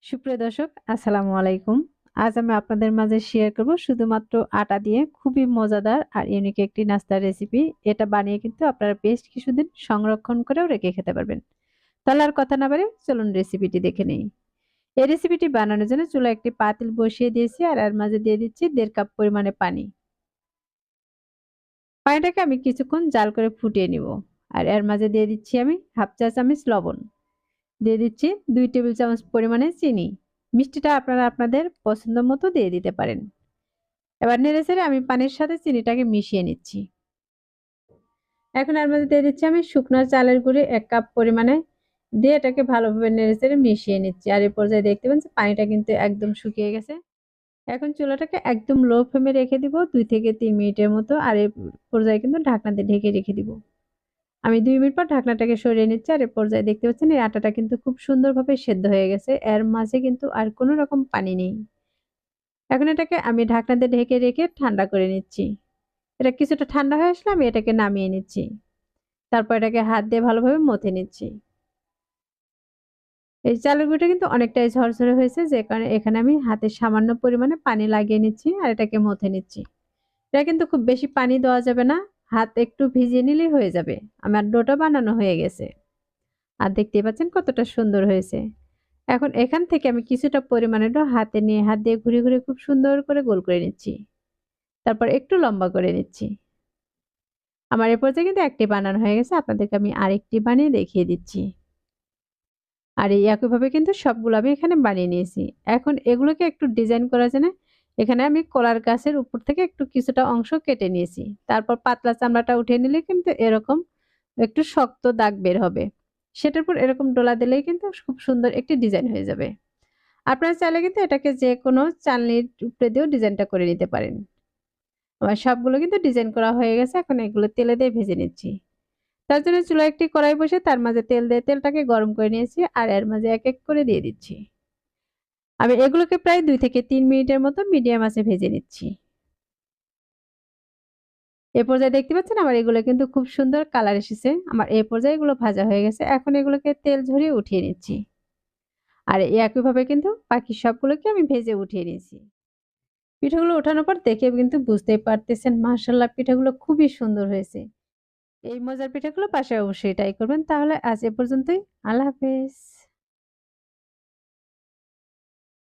সুপ্রিয় দর্শক, আসসালামু আলাইকুম। আজ আমি আপনাদের মাঝে শেয়ার করব শুধুমাত্র আটা দিয়ে খুবই মজাদার আর ইউনিক একটি নাস্তার রেসিপি। এটা বানিয়ে কিন্তু আপনারা বেশ কিছুদিন সংরক্ষণ করেও রেখে খেতে পারবেন। তাহলে আর কথা না বাড়িয়ে চলুন রেসিপিটি দেখে নেই। এই রেসিপিটি বানানোর জন্য চুলায় একটি পাতিল বসিয়ে দিয়েছি আর এর মাঝে দিয়ে দিচ্ছি ১.৫ কাপ পরিমাণে পানি। পানিটাকে আমি কিছুক্ষণ জাল করে ফুটিয়ে নিব। আর এর মাঝে দিয়ে দিচ্ছি আমি ১/২ চা চামচ লবণ। দিয়ে দিচ্ছি ২ টেবিল চামচ পরিমাণে চিনি। মিষ্টিটা আপনারা আপনাদের পছন্দ মতো দিয়ে দিতে পারেন। এবার নেড়েচেড়ে আমি পানির সাথে চিনিটাকে মিশিয়ে নিচ্ছি। এখন এর মধ্যে দিয়ে দিচ্ছি আমি শুকনো চালের গুঁড়ি ১ কাপ পরিমাণে দিয়ে এটাকে ভালোভাবে নেড়েচেড়ে মিশিয়ে নিচ্ছি। আর এই পর্যায়ে দেখতে পাচ্ছেন পানিটা কিন্তু একদম শুকিয়ে গেছে। এখন চুলাটাকে একদম লো ফ্লেমে রেখে দিব ২ থেকে ৩ মিনিটের মতো। আর এই পর্যায়ে কিন্তু ঢাকনা দিয়ে ঢেকে রেখে দিব। আমি ২ মিনিট পর ঢাকনাটাকে সরিয়ে নিচ্ছি। আর এই পর্যায়ে দেখতে পাচ্ছেন এই আটাটা কিন্তু খুব সুন্দরভাবে সেদ্ধ হয়ে গেছে। এর মাঝে কিন্তু আর কোনো রকম পানি নেই। এখন এটাকে আমি ঢাকনা দিয়ে ঢেকে রেখে ঠান্ডা করে নিচ্ছি। এটা কিছুটা ঠান্ডা হয়ে আসলে আমি এটাকে নামিয়ে নিচ্ছি। তারপর এটাকে হাত দিয়ে ভালোভাবে মথে নিচ্ছি। এই চালের গুঁড়োটা কিন্তু অনেকটাই ঝরঝরে হয়েছে যে কারণে এখানে আমি হাতে সামান্য পরিমাণে পানি লাগিয়ে নিচ্ছি আর এটাকে মথে নিচ্ছি। এটা কিন্তু খুব বেশি পানি দেওয়া যাবে না। হাত একটু ভিজিয়ে নিলেই হয়ে যাবে। আমার ডোটা বানানো হয়ে গেছে। আর দেখতেই পাচ্ছেন কতটা সুন্দর হয়েছে। এখন এখান থেকে আমি কিছুটা পরিমাণে ডো হাতে নিয়ে হাত দিয়ে ঘুরিয়ে, ঘুরিয়ে খুব সুন্দর করে গোল করে নিচ্ছি। তারপর একটু লম্বা করে নিচ্ছি। আমার এ পর্যায়ে কিন্তু একটি বানানো হয়ে গেছে। আপনাদেরকে আমি আরেকটি বানিয়ে দেখিয়ে দিচ্ছি। আর এই একইভাবে কিন্তু সবগুলো আমি এখানে বানিয়ে নিয়েছি। এখন এগুলোকে একটু ডিজাইন করার জন্য এখানে আমি কলার গাছের উপর থেকে একটু কিছুটা অংশ কেটে নিয়েছি। তারপর পাতলা চামড়াটা উঠিয়ে নিলে কিন্তু এরকম একটু শক্ত দাগ বের হবে। সেটার উপর এরকম ডোলা দিলেই কিন্তু খুব সুন্দর একটি ডিজাইন হয়ে যাবে। আপনারা চাইলে কিন্তু এটাকে যেকোনো চালনির উপরে দিয়েও ডিজাইনটা করে নিতে পারেন। আমার সবগুলো কিন্তু ডিজাইন করা হয়ে গেছে। এখন এগুলো তেলে দিয়ে ভেজে নিচ্ছি। তার জন্য চুলায় একটি কড়াই বসে তার মাঝে তেল দিয়ে তেলটাকে গরম করে নিয়েছি আর এর মাঝে এক এক করে দিয়ে দিচ্ছি। আমি এগুলোকে প্রায় ২ থেকে ৩ মিনিটের মতো মিডিয়াম আঁচে ভেজে নিচ্ছি। এ পর্যায়ে দেখতে পাচ্ছেন আমার এগুলো কিন্তু খুব সুন্দর কালার এসেছে। আমার এ পর্যায়ে এগুলো ভাজা হয়ে গেছে। এখন এগুলোকে তেল ঝরিয়ে উঠিয়ে নিচ্ছি। আর এই একইভাবে কিন্তু বাকি সবগুলোকে আমি ভেজে উঠিয়ে নিয়েছি। পিঠাগুলো ওঠানোর পর দেখে কিন্তু বুঝতেই পারতেছেন মাশাআল্লাহ পিঠাগুলো খুবই সুন্দর হয়েছে। এই মজার পিঠাগুলো বাসায় অবশ্যই ট্রাই করবেন। তাহলে আজ এ পর্যন্তই। আল্লাহ হাফেজ।